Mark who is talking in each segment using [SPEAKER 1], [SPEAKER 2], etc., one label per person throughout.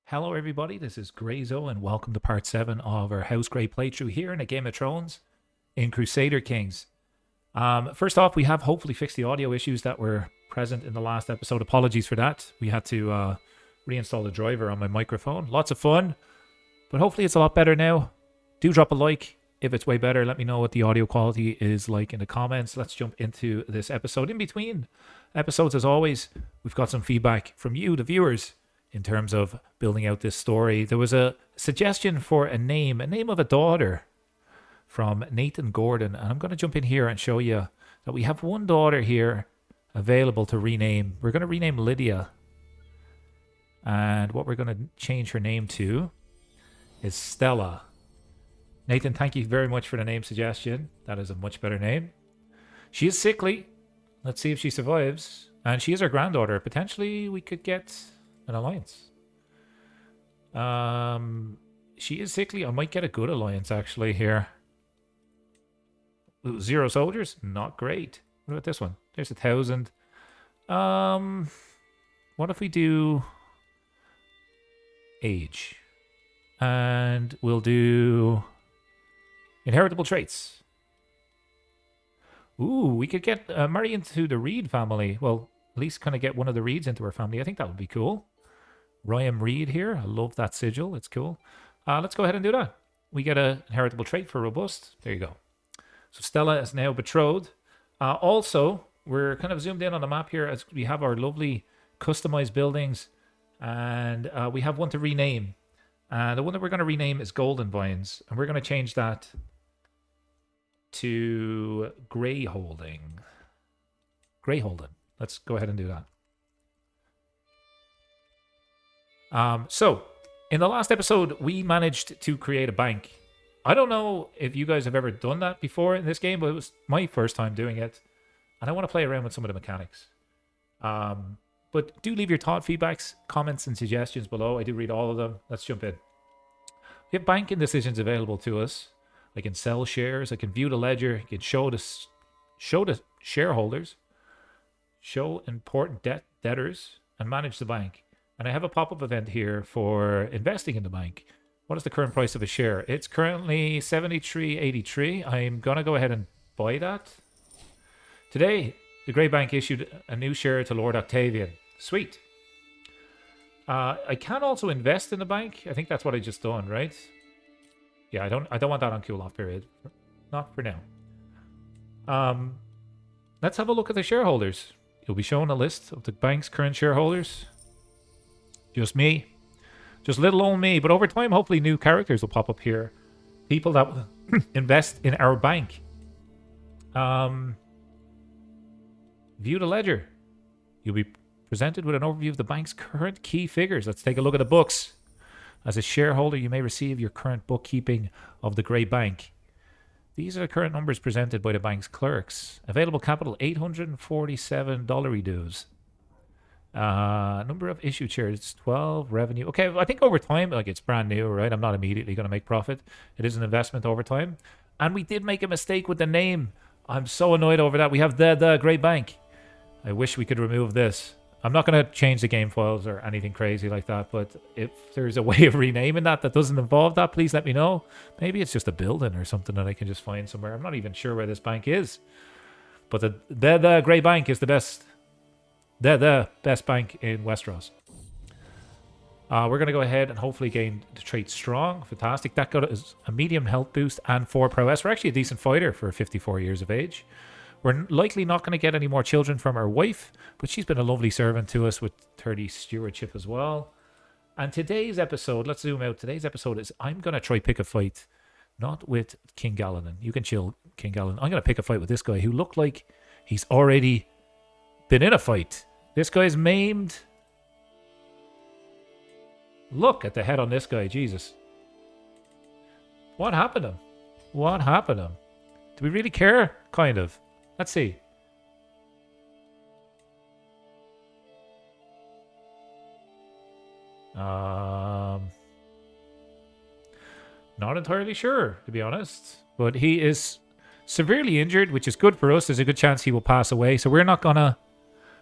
[SPEAKER 1] Hello everybody, this is Grayzo and welcome to part 7 of our House Grey playthrough here in A Game of Thrones in Crusader Kings. First off, we have hopefully fixed the audio issues that were present in the last episode. Apologies for that. We had to reinstall the driver on my microphone. Lots of fun, but hopefully it's a lot better now. Do drop a like if it's way better. Let me know what the audio quality is like in the comments. Let's jump into this episode. In between episodes, as always, we've got some feedback from you, the viewers, in terms of building out this story. There was a suggestion for a name of a daughter from Nathan Gordon. And I'm going to jump in here and show you that we have one daughter here available to rename. We're going to rename Lydia. And what we're going to change her name to is Stella. Nathan, thank you very much for the name suggestion. That is a much better name. She is sickly. Let's see if she survives. And she is our granddaughter. Potentially we could get an alliance. She is sickly. I might get a good alliance actually here. Ooh, 0 soldiers, not great. What about this one? There's 1,000. What if we do age, and we'll do inheritable traits. Ooh, we could get marry into the Reed family. Well, at least kind of get one of the Reeds into our family. I think that would be cool. Ryan Reed here. I love that sigil. It's cool. Let's go ahead and do that. We get an inheritable trait for robust. There you go. So Stella is now betrothed. Also, we're kind of zoomed in on the map here as we have our lovely customized buildings. And we have one to rename. The one that we're going to rename is Golden Vines. And we're going to change that to Greyholding. Greyholden. Let's go ahead and do that. So, in the last episode, we managed to create a bank. I don't know if you guys have ever done that before in this game, but it was my first time doing it. And I want to play around with some of the mechanics. But do leave your thought feedbacks, comments, and suggestions below. I do read all of them. Let's jump in. We have banking decisions available to us. I can sell shares. I can view the ledger. I can show the shareholders, show important debtors, and manage the bank. And I have a pop-up event here for investing in the bank. What is the current price of a share? It's currently 73.83. I'm going to go ahead and buy that. Today, the Grey Bank issued a new share to Lord Octavian. Sweet. I can also invest in the bank. I think that's what I just done, right? Yeah, I don't want that on cool-off period. Not for now. Let's have a look at the shareholders. You'll be shown a list of the bank's current shareholders. Just me. Just little old me. But over time, hopefully new characters will pop up here. People that will invest in our bank. View the ledger. You'll be presented with an overview of the bank's current key figures. Let's take a look at the books. As a shareholder, you may receive your current bookkeeping of the Grey Bank. These are the current numbers presented by the bank's clerks. Available capital, $847 dues. Number of issued shares, 12. Revenue. Okay, I think over time, like it's brand new, right? I'm not immediately going to make profit. It is an investment over time. And we did make a mistake with the name. I'm so annoyed over that. We have the Grey Bank. I wish we could remove this. I'm not going to change the game files or anything crazy like that, but if there's a way of renaming that doesn't involve that, please let me know. Maybe it's just a building or something that I can just find somewhere. I'm not even sure where this bank is. But the Grey Bank is the best. The best bank in Westeros. We're going to go ahead and hopefully gain the trait Strong. Fantastic. That got us a medium health boost and 4 prowess. We're actually a decent fighter for 54 years of age. We're likely not going to get any more children from our wife, but she's been a lovely servant to us with 30 stewardship as well. And today's episode, let's zoom out. Today's episode is I'm going to try pick a fight, not with King Gallinan. You can chill, King Gallinan. I'm going to pick a fight with this guy who looked like he's already been in a fight. This guy's maimed. Look at the head on this guy, Jesus. What happened to him? What happened to him? Do we really care? Kind of. Let's see. Not entirely sure, to be honest. But he is severely injured, which is good for us. There's a good chance he will pass away. So we're not going to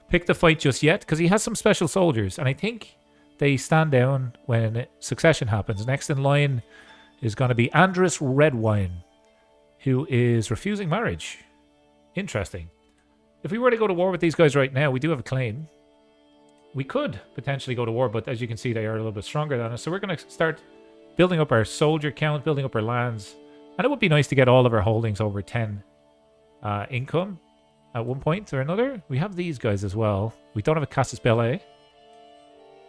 [SPEAKER 1] pick the fight just yet because he has some special soldiers. And I think they stand down when succession happens. Next in line is going to be Andrus Redwine, who is refusing marriage. Interesting. If we were to go to war with these guys right now, we do have a claim. We could potentially go to war, but as you can see, they are a little bit stronger than us. So we're going to start building up our soldier count, building up our lands. And it would be nice to get all of our holdings over 10 income at one point or another. We have these guys as well. We don't have a Casus Belli.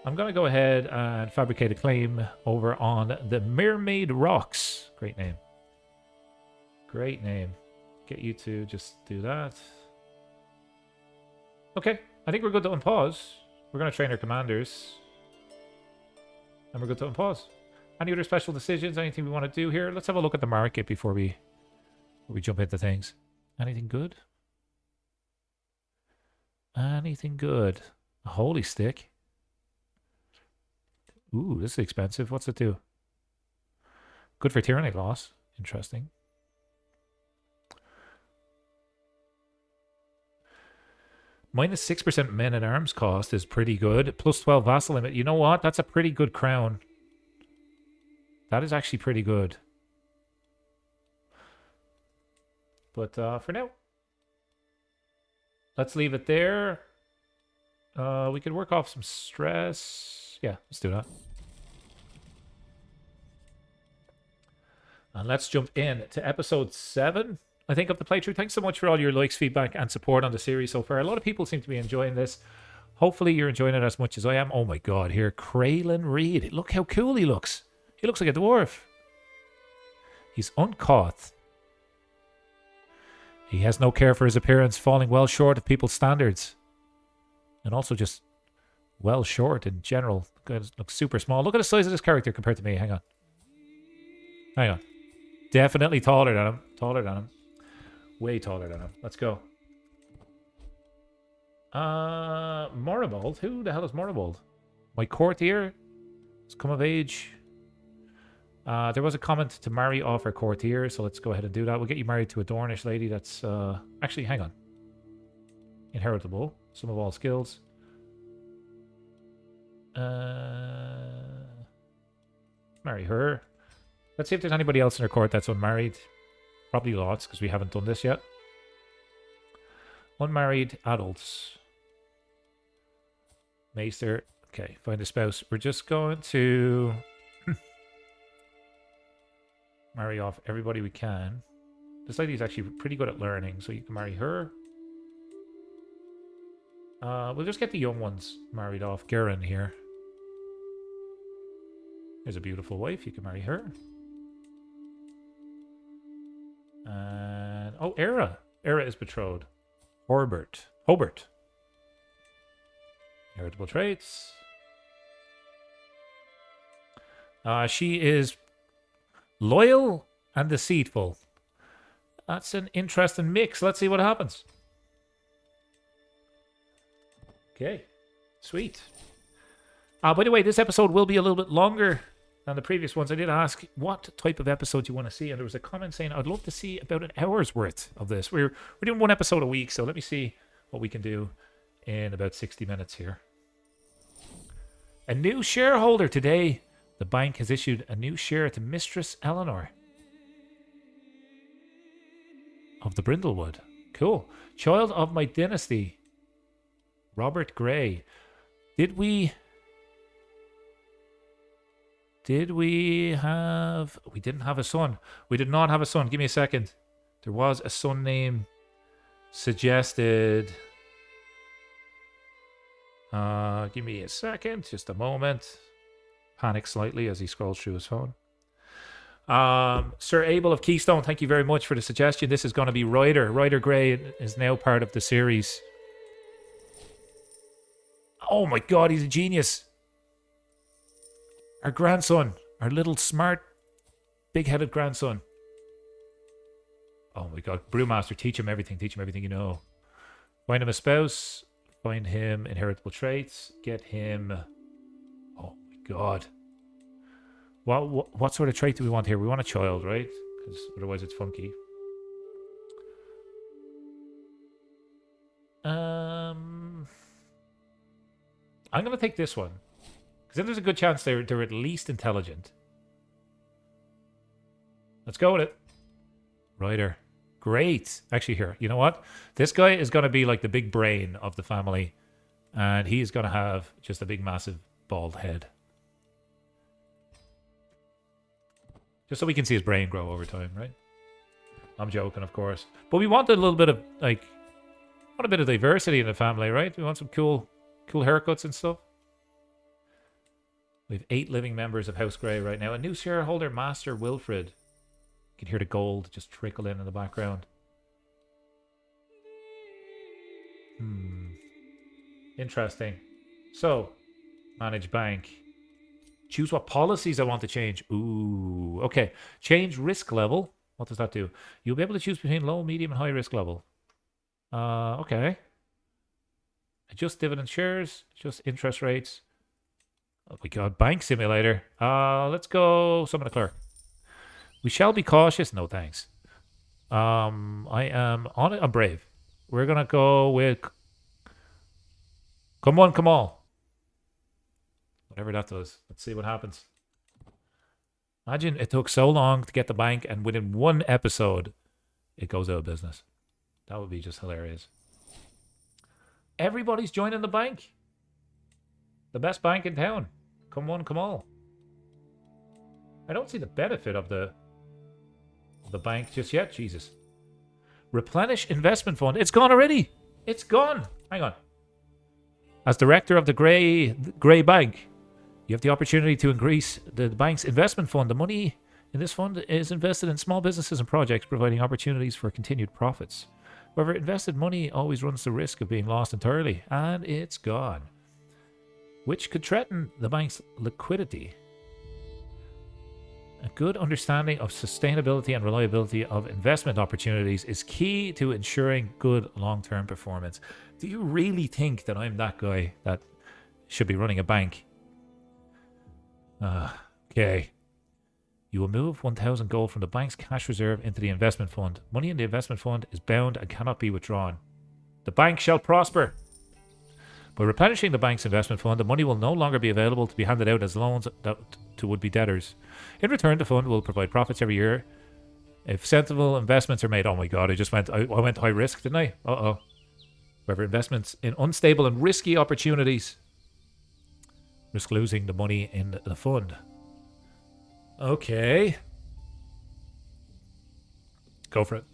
[SPEAKER 1] I'm going to go ahead and fabricate a claim over on the Mermaid Rocks. Great name. Great name. Get you to just do that. Okay, I think we're good to unpause. We're going to train our commanders. And we're good to unpause. Any other special decisions? Anything we want to do here? Let's have a look at the market before we jump into things. Anything good? Anything good? A holy stick. Ooh, this is expensive. What's it do? Good for tyrannic loss. Interesting. Minus 6% men at arms cost is pretty good. Plus 12 vassal limit. You know what? That's a pretty good crown. That is actually pretty good. But for now, let's leave it there. We could work off some stress. Yeah, let's do that. And let's jump in to episode 7, I think, of the playthrough. Thanks so much for all your likes, feedback, and support on the series so far. A lot of people seem to be enjoying this. Hopefully you're enjoying it as much as I am. Oh my god, here, Kraylin Reed. Look how cool he looks. He looks like a dwarf. He's uncaught. He has no care for his appearance, falling well short of people's standards. And also just well short in general. Looks super small. Look at the size of this character compared to me. Hang on. Hang on. Definitely taller than him. Taller than him. Way taller than him. Let's go. Moribald? Who the hell is Moribald? My courtier has come of age. There was a comment to marry off our courtier, so let's go ahead and do that. We'll get you married to a Dornish lady that's... actually, hang on. Inheritable. Some of all skills. Marry her. Let's see if there's anybody else in our court that's unmarried. Probably lots, because we haven't done this yet. Unmarried adults. Maester. Okay, find a spouse. We're just going to... marry off everybody we can. This lady's actually pretty good at learning, so you can marry her. We'll just get the young ones married off. Garen here. There's a beautiful wife. You can marry her. And... oh, Era. Era is betrothed. Hobart. Heritable traits. She is loyal and deceitful. That's an interesting mix. Let's see what happens. Okay. Sweet. By the way, this episode will be a little bit longer than the previous ones. I did ask what type of episode you want to see, and there was a comment saying I'd love to see about an hour's worth of this. We're doing one episode a week, so let me see what we can do in about 60 minutes here. A new shareholder today. The bank has issued a new share to Mistress Eleanor of the Brindlewood. Cool. Child of my dynasty. Robert Gray. Did we have... we didn't have a son. We did not have a son. Give me a second. There was a son name suggested. Give me a second. Just a moment. Panic slightly as he scrolls through his phone. Sir Abel of Keystone, thank you very much for the suggestion. This is going to be Ryder. Ryder Gray is now part of the series. Oh my god, he's a genius. Our grandson. Our little smart, big-headed grandson. Oh my god. Brewmaster, teach him everything. Teach him everything you know. Find him a spouse. Find him inheritable traits. Get him... oh my god. What sort of trait do we want here? We want a child, right? Because otherwise it's funky. I'm going to take this one. Because then there's a good chance they're at least intelligent. Let's go with it. Writer. Great. Actually, here, you know what? This guy is going to be like the big brain of the family. And he's going to have just a big, massive, bald head. Just so we can see his brain grow over time, right? I'm joking, of course. But we want a little bit of, like... want a bit of diversity in the family, right? We want some cool haircuts and stuff. We have 8 living members of House Grey right now. A new shareholder, Master Wilfred. You can hear the gold just trickle in the background. Interesting. So, manage bank. Choose what policies I want to change. Ooh, okay. Change risk level. What does that do? You'll be able to choose between low, medium, and high risk level. Okay. Adjust dividend shares. Adjust interest rates. Oh my god, bank simulator. Let's go summon a clerk. We shall be cautious. No thanks. I am on it. I'm brave. We're gonna go with come on, come all. Whatever that does. Let's see what happens. Imagine it took so long to get the bank, and within one episode, it goes out of business. That would be just hilarious. Everybody's joining the bank. The best bank in town. Come on, come all. I don't see the benefit of the bank just yet. Jesus. Replenish investment fund. It's gone already. It's gone. Hang on. As director of the Grey Bank, you have the opportunity to increase the bank's investment fund. The money in this fund is invested in small businesses and projects, providing opportunities for continued profits. However, invested money always runs the risk of being lost entirely, and it's gone, which could threaten the bank's liquidity. A good understanding of sustainability and reliability of investment opportunities is key to ensuring good long-term performance. Do you really think that I'm that guy that should be running a bank? Okay. You will move 1,000 gold from the bank's cash reserve into the investment fund. Money in the investment fund is bound and cannot be withdrawn. The bank shall prosper. By replenishing the bank's investment fund, the money will no longer be available to be handed out as loans to would-be debtors. In return, the fund will provide profits every year if sensible investments are made. Oh my god, I went high risk, didn't I? Uh-oh. However, investments in unstable and risky opportunities risk losing the money in the fund. Okay. Go for it.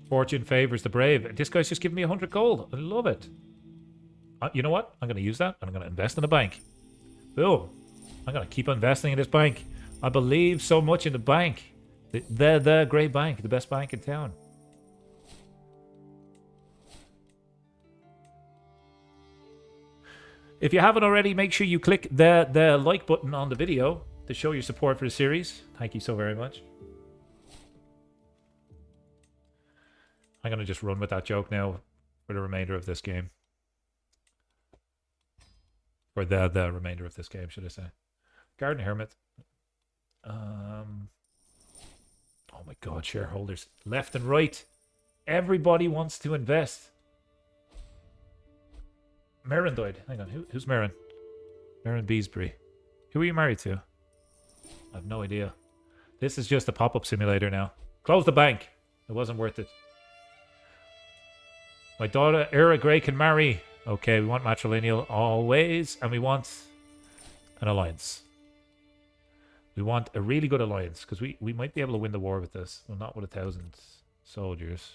[SPEAKER 1] Fortune favors the brave. This guy's just giving me 100 gold. I love it. You know what? I'm going to use that, and I'm going to invest in a bank. Boom. I'm going to keep investing in this bank. I believe so much in the bank. The Grey Bank, the best bank in town. If you haven't already, make sure you click the like button on the video to show your support for the series. Thank you so very much. I'm going to just run with that joke now for the remainder of this game. Or the remainder of this game, should I say. Garden Hermit. Oh my god, shareholders. Left and right. Everybody wants to invest. Merrin died. Hang on, who's Merrin? Merrin Beesbury. Who are you married to? I have no idea. This is just a pop-up simulator now. Close the bank. It wasn't worth it. My daughter, Era Grey, can marry. Okay, we want matrilineal always, and we want an alliance. We want a really good alliance, because we might be able to win the war with this. Well, not with 1,000 soldiers.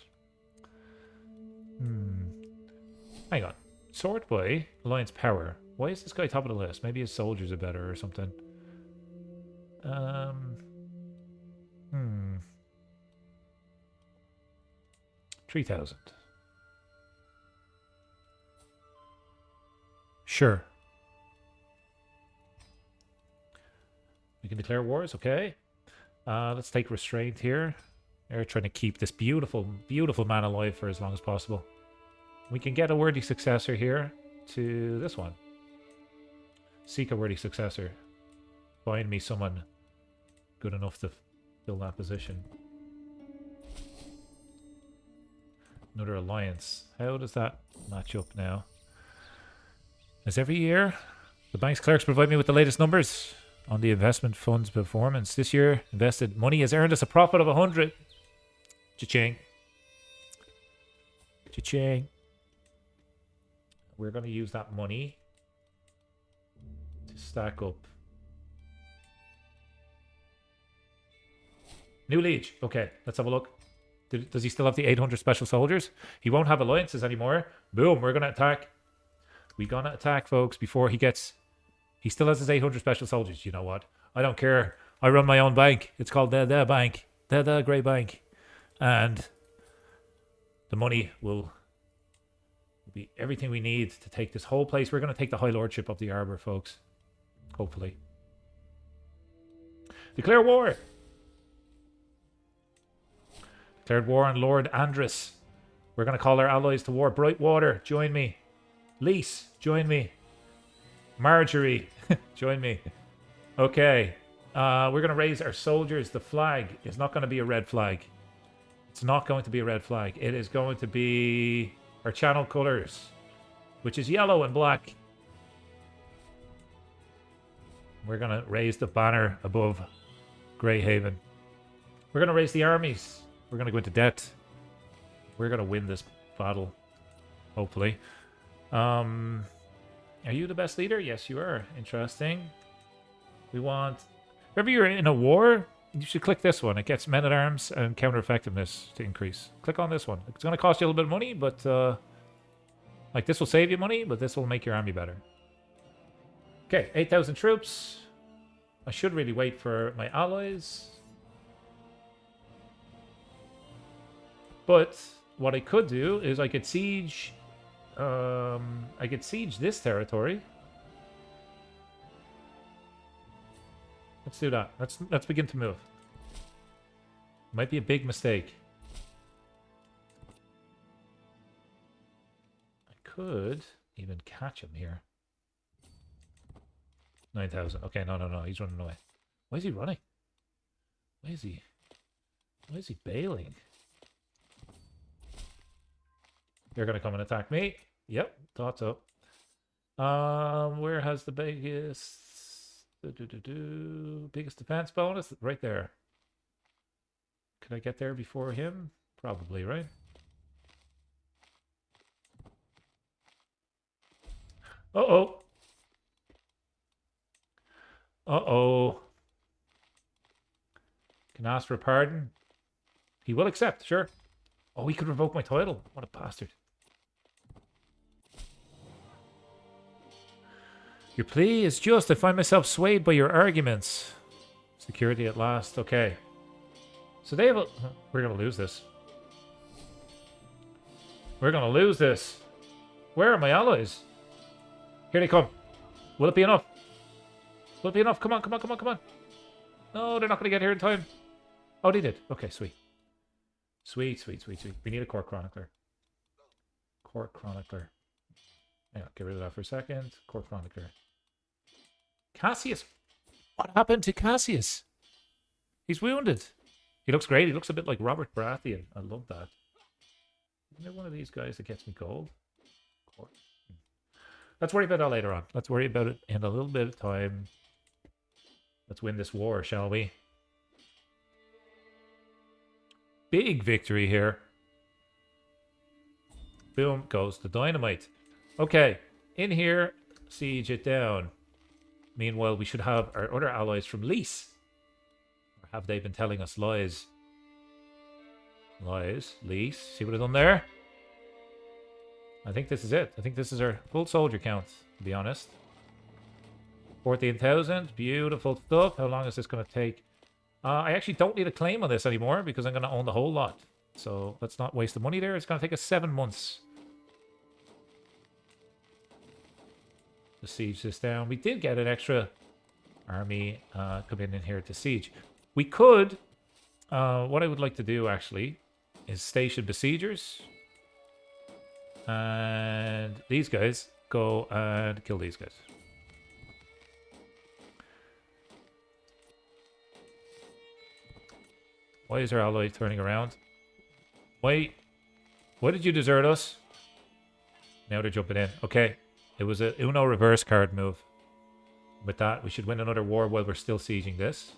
[SPEAKER 1] Hang on. Sort by alliance power. Why is this guy top of the list? Maybe his soldiers are better or something. 3,000. Sure. We can declare wars, okay. Let's take restraint here. They're trying to keep this beautiful, beautiful man alive for as long as possible. We can get a worthy successor here to this one. Seek a worthy successor. Find me someone good enough to fill that position. Another alliance. How does that match up now? As every year, The bank's clerks provide me with the latest numbers on the investment fund's performance. This year, invested money has earned us a profit of 100. Cha-ching. Cha-ching. We're going to use that money to stack up. New liege. Okay, let's have a look. Does he still have the 800 special soldiers? He won't have alliances anymore. Boom, we're going to attack. We're going to attack, folks, before he gets... He still has his 800 special soldiers. You know what? I don't care. I run my own bank. It's called the Bank. The Grey Bank. And the money will be everything we need to take this whole place. We're going to take the High Lordship of the Arbor, folks. Hopefully. Declare war. Declared war on Lord Andrus. We're going to call our allies to war. Brightwater, join me. Lise, join me. Marjorie, join me. Okay. We're going to raise our soldiers. The flag is not going to be a red flag. It's not going to be a red flag. It is going to be our channel colors, which is yellow and black. We're going to raise the banner above Greyhaven. We're going to raise the armies. We're going to go into debt. We're going to win this battle, hopefully. Are you the best leader? Yes, you are. Interesting. We want... Whenever you're in a war, you should click this one. It gets men-at-arms and counter-effectiveness to increase. Click on this one. It's going to cost you a little bit of money, but... like, this will save you money, but this will make your army better. Okay, 8,000 troops. I should really wait for my allies. But what I could do is I could siege... I could siege this territory. Let's do that. Let's begin to move. Might be a big mistake. I could even catch him here. 9,000. Okay, no. He's running away. Why is he running? Why is he bailing? They're going to come and attack me. Yep, thought so. Where has the biggest... biggest defense bonus? Right there. Can I get there before him? Probably, right? Uh-oh. Uh-oh. Can ask for a pardon. He will accept, sure. Oh, he could revoke my title. What a bastard. Your plea is just. I find myself swayed by your arguments. Security at last. Okay. So they have a... We're going to lose this. We're going to lose this. Where are my allies? Here they come. Will it be enough? Will it be enough? Come on. No, they're not going to get here in time. Oh, they did. Okay, sweet. Sweet. We need a Court Chronicler. Court Chronicler. Hang on, get rid of that for a second. Court Chronicler. Cassius. What happened to Cassius? He's wounded. He looks great. He looks a bit like Robert Baratheon. I love that. Isn't there one of these guys that gets me gold? Court. Let's worry about that later on. Let's worry about it in a little bit of time. Let's win this war, shall we? Big victory here. Boom goes the dynamite. Okay, in here, siege it down. Meanwhile, we should have our other allies from Lise. Or have they been telling us lies? Lies. Lise. See what I've done there? I think this is it. I think this is our full soldier count, to be honest. 14,000. Beautiful stuff. How long is this going to take? I actually don't need a claim on this anymore because I'm going to own the whole lot. So let's not waste the money there. It's going to take us 7 months to siege this down. We did get an extra army come in here to siege. We could, what I would like to do actually is station besiegers. And these guys go and kill these guys. Why is our ally turning around? Why did you desert us? Now they're jumping in. Okay. It was a Uno reverse card move. With that, we should win another war while we're still sieging this.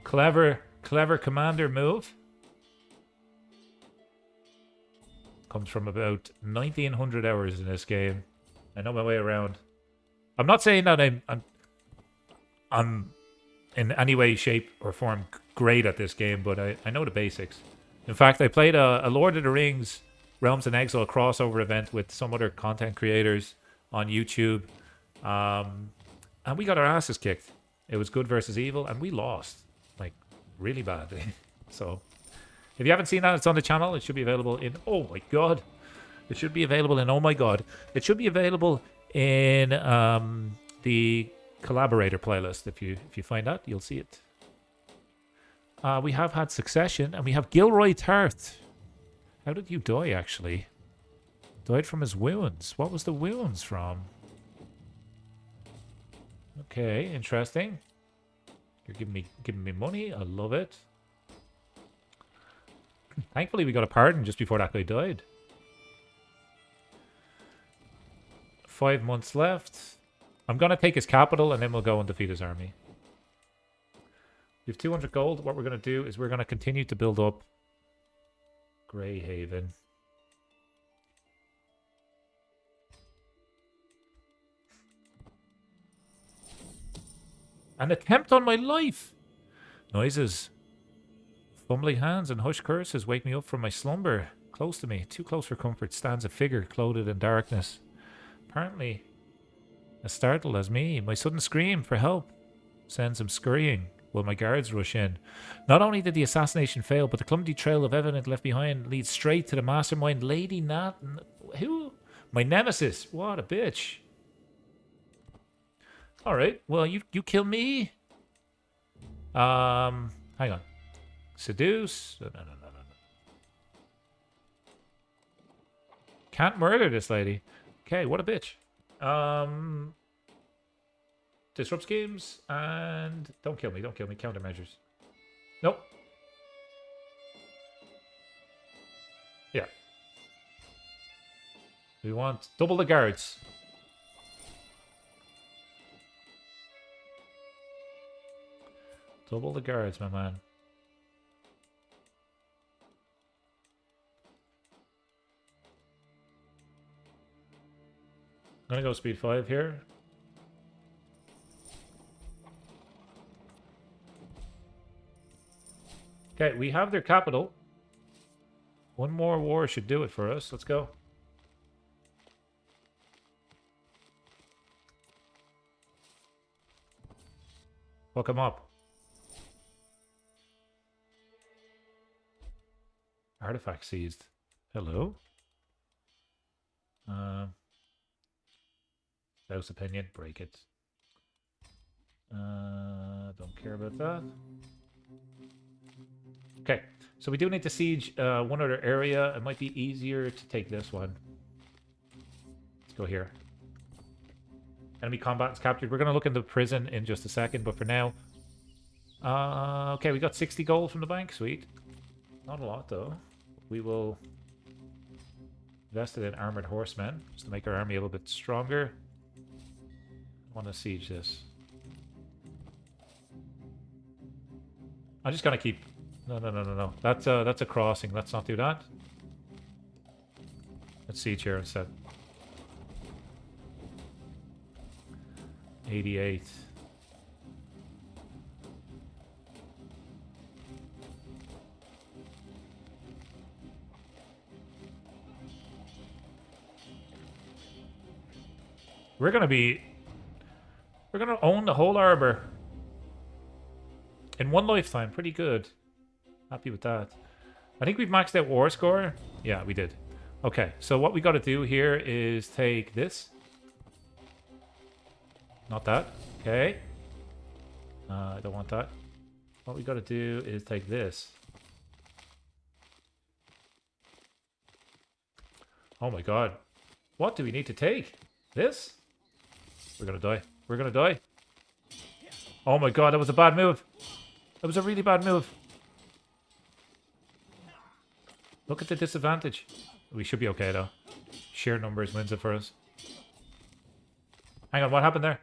[SPEAKER 1] Clever commander move. Comes from about 1900 hours in this game. I know my way around. I'm not saying that I'm in any way, shape, or form great at this game, but I know the basics. In fact, I played a Lord of the Rings Realms in Exile crossover event with some other content creators on YouTube. And we got our asses kicked. It was good versus evil, and we lost. Like, really badly. So, if you haven't seen that, it's on the channel. It should be available in... Oh, my God. It should be available in... Oh, my God. It should be available in the collaborator playlist. If you find that, you'll see it. We have had Succession, and we have Gilroy Tarth. How did you die, actually? Died from his wounds. What was the wounds from? Okay, interesting. You're giving me money. I love it. Thankfully, we got a pardon just before that guy died. 5 months left. I'm going to take his capital, and then we'll go and defeat his army. We have 200 gold. What we're going to do is we're going to continue to build up Greyhaven. An attempt on my life! Noises. Fumbling hands and hushed curses wake me up from my slumber. Close to me, too close for comfort, stands a figure clothed in darkness. Apparently, as startled as me, my sudden scream for help sends him scurrying while my guards rush in. Not only did the assassination fail, but the clumsy trail of evidence left behind leads straight to the mastermind, Lady Nat. Who? My nemesis. What a bitch. Alright, well, you kill me. Hang on. Seduce. No. Can't murder this lady. Okay, what a bitch. Disrupts games and don't kill me. Countermeasures. Nope. Yeah. We want double the guards. Double the guards, my man. I'm gonna go speed 5 here. Okay, we have their capital. One more war should do it for us. Let's go. Fuck him up. Artifact seized. Hello? House opinion. Break it. Don't care about that. Okay, so we do need to siege one other area. It might be easier to take this one. Let's go here. Enemy combatants captured. We're going to look into prison in just a second, but for now... okay, we got 60 gold from the bank. Sweet. Not a lot, though. We will invest it in armored horsemen, just to make our army a little bit stronger. I want to siege this. I'm just going to keep... No. That's a crossing. Let's not do that. Let's siege here instead. 88. We're gonna own the whole Arbor. In one lifetime, pretty good. Happy with that. I think we've maxed out war score. Yeah, we did. Okay, so what we gotta do here is take this. Not that. Okay. I don't want that. What we gotta do is take this. Oh my god. What do we need to take? This? We're gonna die. We're gonna die. Oh my god, that was a bad move. That was a really bad move. Look at the disadvantage. We should be okay though. Sheer numbers wins it for us. Hang on, what happened there?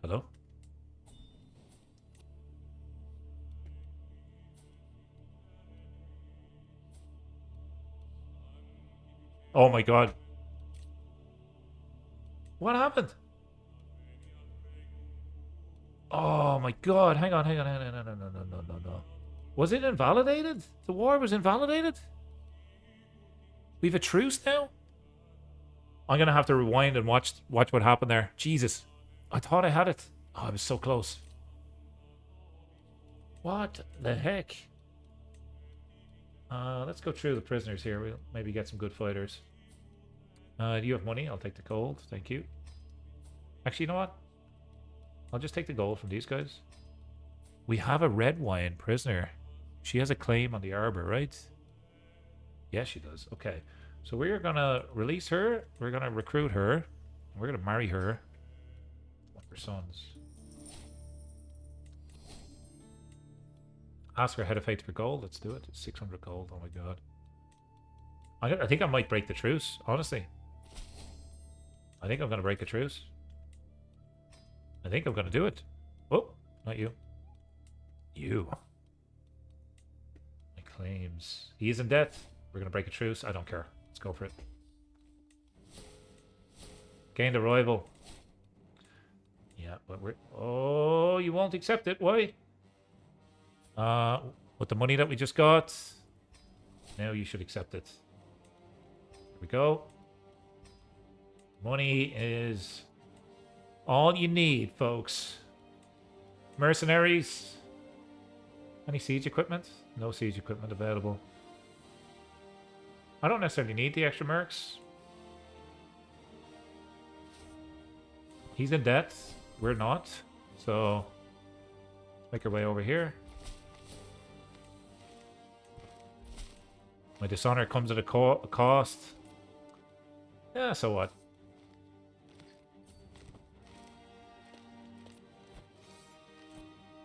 [SPEAKER 1] Hello? Oh my god. What happened? Oh my god. Hang on, hang on, hang on. No, no, no, no, no, no, no. Was it invalidated? The war was invalidated? We've a truce now? I'm gonna have to rewind and watch what happened there. Jesus. I thought I had it. Oh, I was so close. What the heck? Let's go through the prisoners here. We'll maybe get some good fighters. Do you have money? I'll take the gold. Thank you. Actually, you know what? I'll just take the gold from these guys. We have a red wine prisoner. She has a claim on the Arbor, right? Yes, she does. Okay. So we're going to release her. We're going to recruit her. We're going to marry her. One of her sons. Ask her head of fate for gold. Let's do it. It's 600 gold. Oh my god. I think I might break the truce, honestly. I think I'm going to break the truce. I think I'm going to do it. Oh, not you. You. My claims. He is in debt. We're going to break a truce. I don't care. Let's go for it. Gained a rival. Yeah, but we're... Oh, you won't accept it. Why? With the money that we just got. Now you should accept it. Here we go. Money is all you need, folks. Mercenaries. Any siege equipment? No siege equipment available. I don't necessarily need the extra mercs. He's in debt. We're not. So, let's make our way over here. My dishonor comes at a cost. Yeah, so what?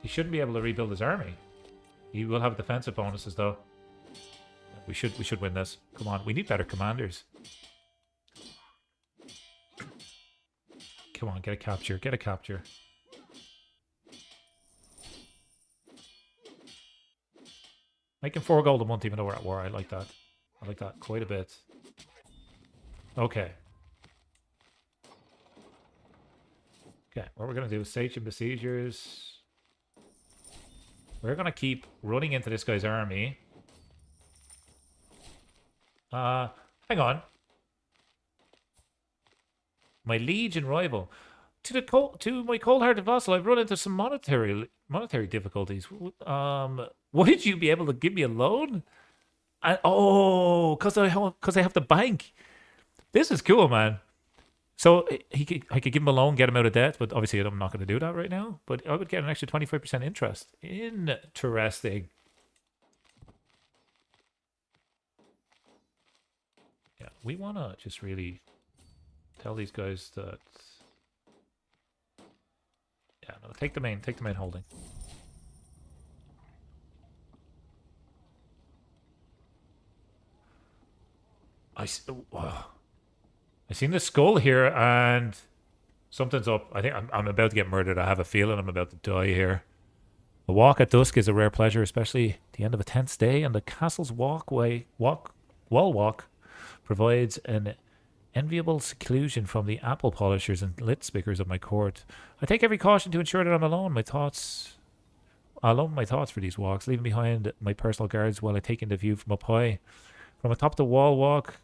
[SPEAKER 1] He shouldn't be able to rebuild his army. He will have defensive bonuses, though. We should win this. Come on, we need better commanders. Come on, get a capture. Get a capture. Making 4 gold a month even though we're at war. I like that. I like that quite a bit. Okay. Okay, what we're going to do is Sage and Besiegers. We're going to keep running into this guy's army. Hang on. My liege and rival. To my cold-hearted vassal, I've run into some monetary difficulties. Would you be able to give me a loan? Because I have the bank. This is cool, man. So I could give him a loan, get him out of debt, but obviously I'm not going to do that right now. But I would get an extra 25% interest. Interesting. Yeah, we want to just really tell these guys that... Yeah, no, take the main holding. I seen the skull here and something's up. I think I'm about to get murdered. I have a feeling I'm about to die here. A walk at dusk is a rare pleasure, especially at the end of a tense day, and the castle's wall walk provides an enviable seclusion from the apple polishers and lit spickers of my court. I take every caution to ensure that I'm alone. My thoughts for these walks, leaving behind my personal guards while I take in the view from up high. From atop the wall walk,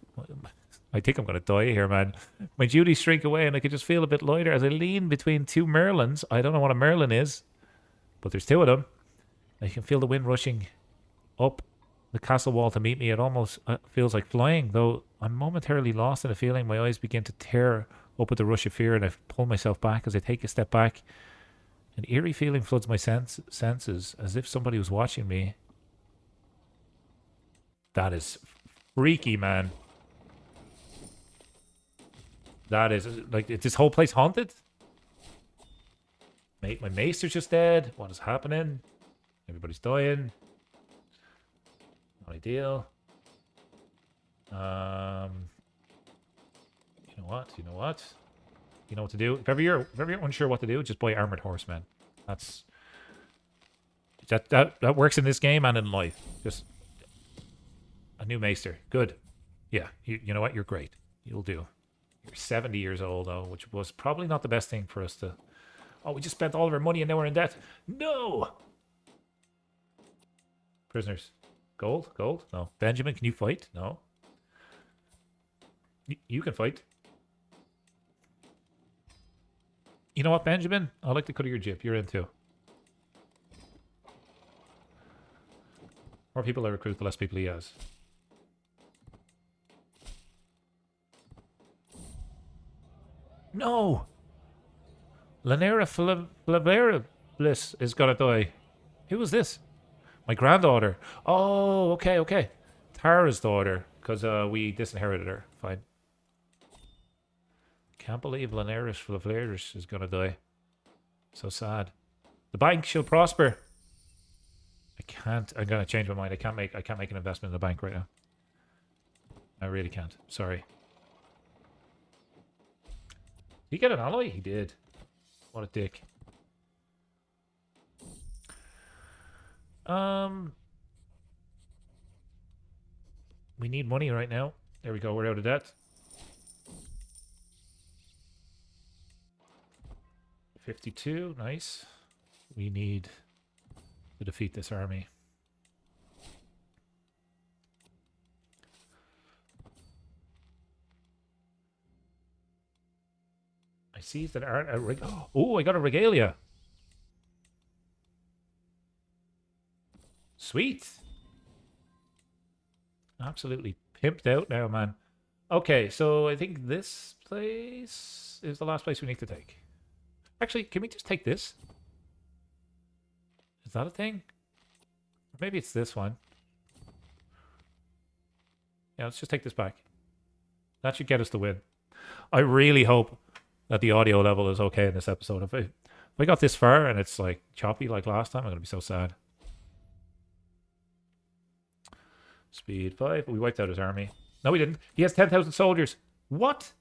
[SPEAKER 1] I think I'm going to die here, man. My duties shrink away and I can just feel a bit lighter as I lean between 2 merlins. I don't know what a merlin is, but there's 2 of them. I can feel the wind rushing up the castle wall to meet me. It almost feels like flying, though I'm momentarily lost in a feeling. My eyes begin to tear up with the rush of fear and I pull myself back as I take a step back. An eerie feeling floods my senses as if somebody was watching me. That is freaky, man. That is, like, is this whole place haunted? My maester's just dead. What is happening? Everybody's dying. Not ideal. what? You know what? You know what to do. If ever you're unsure what to do, just buy Armored Horsemen. That works in this game and in life. Just a new maester. Good. Yeah, you know what? You're great. You'll do. You're 70 years old, though, which was probably not the best thing for us to... Oh, we just spent all of our money and now we're in debt. No! Prisoners. Gold? Gold? No. Benjamin, can you fight? No. You can fight. You know what, Benjamin? I like the cut of your jib. You're in too. More people I recruit, the less people he has. No! Lanera Flaveriblis is gonna die. Who was this? My granddaughter. Oh, okay, okay. Tara's daughter, because we disinherited her. Fine. Can't believe Lanera Flaveriblis is gonna die. So sad. The bank shall prosper. I can't. I'm gonna change my mind. I can't make an investment in the bank right now. I really can't. Sorry. Did he get an alloy? He did. What a dick. We need money right now. There we go. We're out of debt. 52. Nice. We need to defeat this army. I see that oh, I got a regalia. Sweet. Absolutely pimped out now, man. Okay, so I think this place is the last place we need to take. Actually, can we just take this? Is that a thing? Or maybe it's this one. Yeah, let's just take this back. That should get us the win. I really hope that the audio level is okay in this episode. If I got this far and it's like choppy like last time, I'm going to be so sad. Speed 5. We wiped out his army. No, we didn't. He has 10,000 soldiers. What?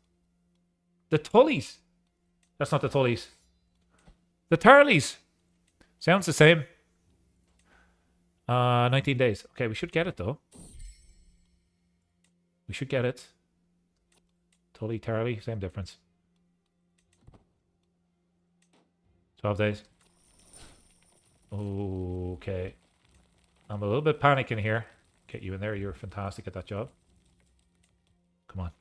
[SPEAKER 1] The Tullys. That's not the Tullys. The Tarleys. Sounds the same. 19 days. Okay, we should get it, though. We should get it. Tully, Tarley, same difference. 12 days. Okay. I'm a little bit panicking here. Get you in there. You're fantastic at that job. Come on.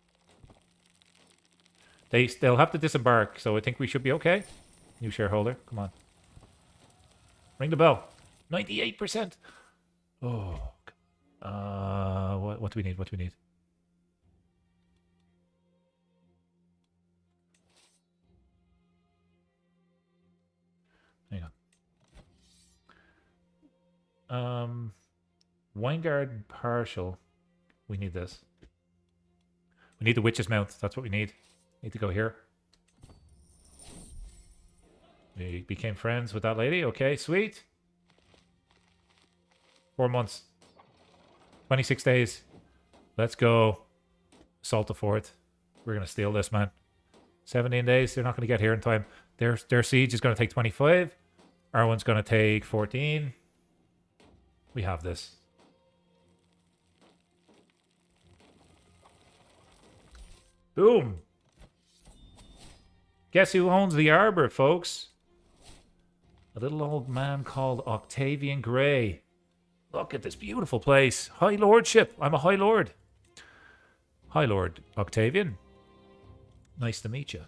[SPEAKER 1] They'll have to disembark, so I think we should be okay. New shareholder. Come on. Ring the bell. 98%. Oh. What do we need? What do we need? Hang on. Wineguard partial. We need this. We need the witch's mouth. That's what we need. Need to go here. We became friends with that lady. Okay, sweet. 4 months. 26 days. Let's go. Assault the fort. We're going to steal this, man. 17 days. They're not going to get here in time. Their siege is going to take 25. Our one's going to take 14. We have this. Boom. Guess who owns the Arbor, folks? A little old man called Octavian Gray. Look at this beautiful place. High Lordship. I'm a High Lord. High Lord Octavian. Nice to meet you.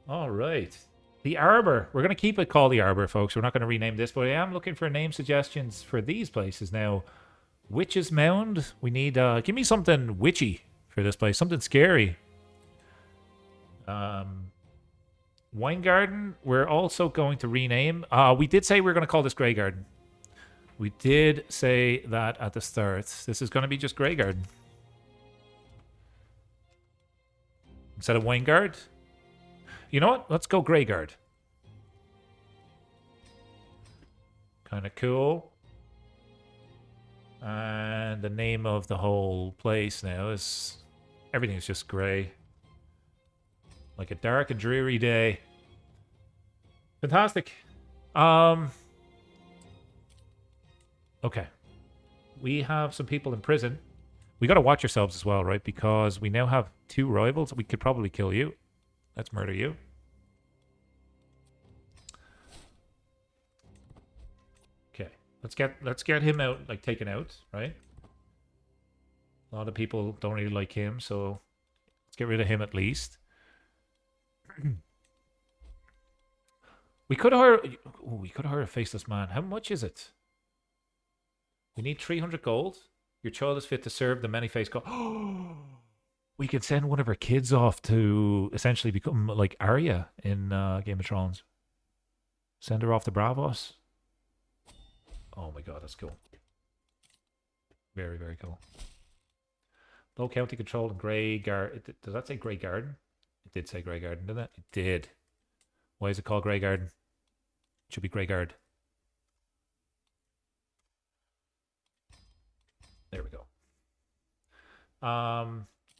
[SPEAKER 1] All right. The Arbor. We're going to keep it called the Arbor, folks. We're not going to rename this, but I am looking for name suggestions for these places. Now, Witch's Mound. We need... give me something witchy for this place. Something scary. Wine Garden. We're also going to rename. We did say we were going to call this Grey Garden. We did say that at the start. This is going to be just Grey Garden. Instead of Wine Guard. You know what? Let's go Grey Guard. Kind of cool. And the name of the whole place now is... Everything's just grey. Like a dark and dreary day. Fantastic. Okay. We have some people in prison. We got to watch ourselves as well, right? Because we now have 2 rivals. We could probably kill you. Let's murder you. Okay. Let's get him out, like taken out, right? A lot of people don't really like him, so let's get rid of him at least. We could hire a faceless man. How much is it? We need 300 gold. Your child is fit to serve the many-faced god. We could send one of our kids off to essentially become like Arya in Game of Thrones. Send her off to Bravos. Oh my god, that's cool. Very, very cool. Low county control and Grey Garden. Does that say Grey Garden? It did say Grey Garden, didn't it? It did. Why is it called Grey Garden? It should be Grey Guard. There we go.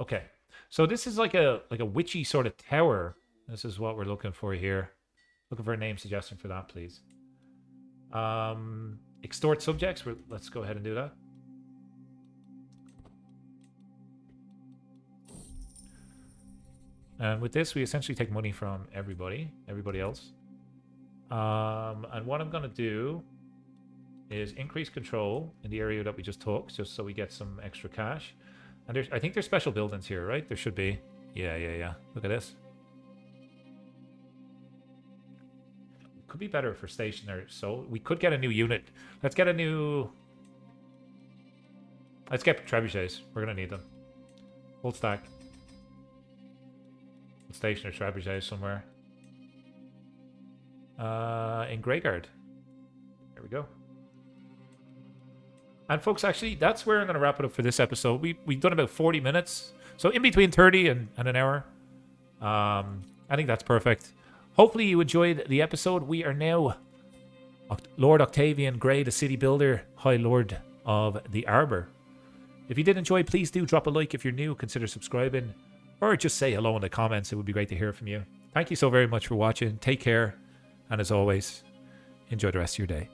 [SPEAKER 1] Okay. So this is like a witchy sort of tower. This is what we're looking for here. Looking for a name suggestion for that, please. Extort subjects. Let's go ahead and do that. And with this, we essentially take money from everybody else. And what I'm going to do is increase control in the area that we just took, just so we get some extra cash. And I think there's special buildings here, right? There should be. Yeah. Look at this. Could be better for stationary. So we could get a new unit. Let's get trebuchets. We're going to need them. Full stack. Stationary trebuchets somewhere. In Greyguard. There we go. And folks, actually, that's where I'm going to wrap it up for this episode. We've done about 40 minutes. So in between 30 and an hour. I think that's perfect. Hopefully you enjoyed the episode. We are now Lord Octavian Grey, the city builder, High Lord of the Arbor. If you did enjoy, please do drop a like. If you're new, consider subscribing. Or just say hello in the comments. It would be great to hear from you. Thank you so very much for watching. Take care. And as always, enjoy the rest of your day.